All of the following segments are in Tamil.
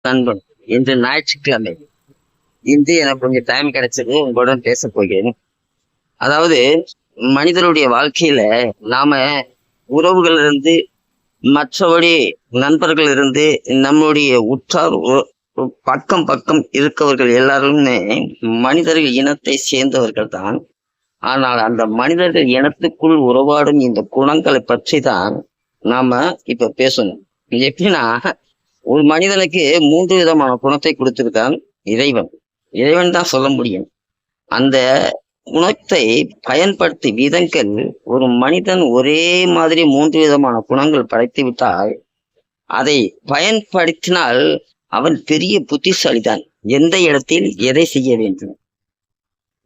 நண்பன் இன்று ஞாயிற்றுக்கிழமை இன்று எனக்கு கொஞ்சம் டைம் கிடைச்சது உங்களுடன் பேச போகிறேன். அதாவது மனிதனுடைய வாழ்க்கையில நாம உறவுகள் இருந்து மற்றபடி நண்பர்கள் இருந்து நம்முடைய உற்றார் பக்கம் பக்கம் இருக்கவர்கள் எல்லாருமே மனிதர்கள் இனத்தை சேர்ந்தவர்கள் தான். ஆனால் அந்த மனிதர்கள் இனத்துக்குள் உறவாடும் இந்த குணங்களை பற்றி தான் நாம இப்ப பேசணும். எப்படின்னா, ஒரு மனிதனுக்கு 3 விதமான குணத்தை கொடுத்திருக்கான் இறைவன். இறைவன் தான் சொல்ல முடியும். அந்த குணத்தை பயன்படுத்தி விதங்கள் ஒரு மனிதன் ஒரே மாதிரி 3 விதமான குணங்கள் படைத்து விட்டால் அதை பயன்படுத்தினால் அவன் பெரிய புத்திசாலிதான். எந்த இடத்தில் எதை செய்ய வேண்டும்,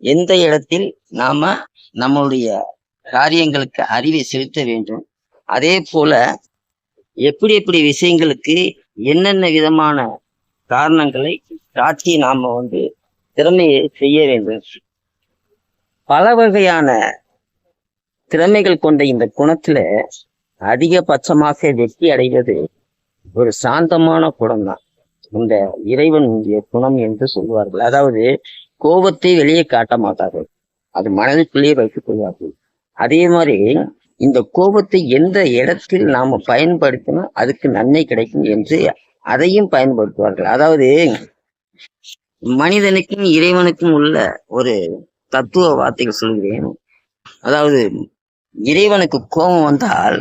எந்த இடத்தில் நாம நம்முடைய காரியங்களுக்கு அறிவை செலுத்த வேண்டும், அதே போல எப்படி எப்படி விஷயங்களுக்கு என்னென்ன விதமான காரணங்களை காட்டி நாம திறமையை செய்ய வேண்டும். பல வகையான திறமைகள் கொண்ட இந்த குணத்துல அதிகபட்சமாக வெற்றி அடைவது ஒரு சாந்தமான குணம் தான் இந்த இறைவனுடைய குணம் என்று சொல்வார்கள். அதாவது கோபத்தை வெளியே காட்ட மாட்டார்கள், அது மனதுக்குள்ளேயே வைத்துக் கொள்வார்கள். அதே மாதிரி இந்த கோபத்தை எந்த இடத்தில் நாம பயன்படுத்தினா அதுக்கு நன்மை கிடைக்கும் என்று அதையும் பயன்படுத்துவார்கள். அதாவது மனிதனுக்கும் இறைவனுக்கும் உள்ள ஒரு தத்துவ வார்த்தைகள் சொல்கிறேன். அதாவது இறைவனுக்கு கோபம் வந்தால்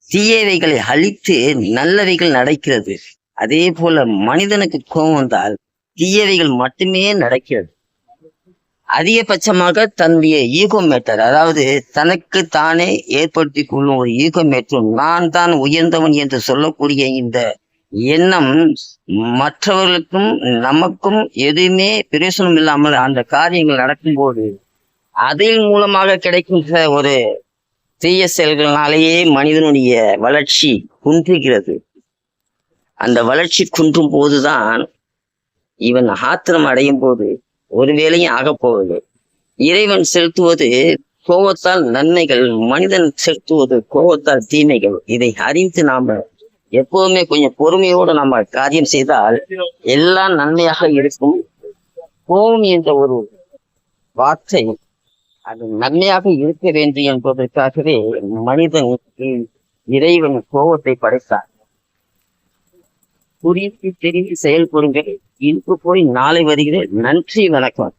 தீயவைகளை அழித்து நல்லவைகள் நடக்கிறது. அதே போல மனிதனுக்கு கோபம் வந்தால் தீயவைகள் மட்டுமே நடக்கிறது. அதிகபட்சமாக தன்னுடைய ஈகோ மேட்டர், அதாவது தனக்கு தானே ஏற்படுத்தி கொள்ளும் ஒரு ஈகோ மேட்டர், நான் தான் உயர்ந்தவன் என்று சொல்லக்கூடிய இந்த எண்ணம் மற்றவர்களுக்கும் நமக்கும் எதுவுமே பிரயோசனம் இல்லாமல் அந்த காரியங்கள் நடக்கும் போது அதன் மூலமாக கிடைக்கின்ற ஒரு தீய செயல்களினாலேயே மனிதனுடைய வளர்ச்சி குன்றுகிறது. அந்த வளர்ச்சி குன்றும் போதுதான் இவன் ஆத்திரம் அடையும் போது ஒரு வேளையும் ஆகப்போவது. இறைவன் செலுத்துவது கோபத்தால் நன்மைகள், மனிதன் செலுத்துவது கோபத்தால் தீமைகள். இதை அறிந்து நாம எப்போதுமே கொஞ்சம் பொறுமையோடு நம்ம காரியம் செய்தால் எல்லாம் நன்மையாக இருக்கும். கோபம் என்ற ஒரு வார்த்தை அது நன்மையாக இருக்க வேண்டும் என்பதற்காகவே மனிதனுக்கு இறைவன் கோபத்தை படைத்தார். புரிந்து தெரிந்து செயல்படுங்கள். இன்று போய் நாளை வருகிறேன். நன்றி, வணக்கம்.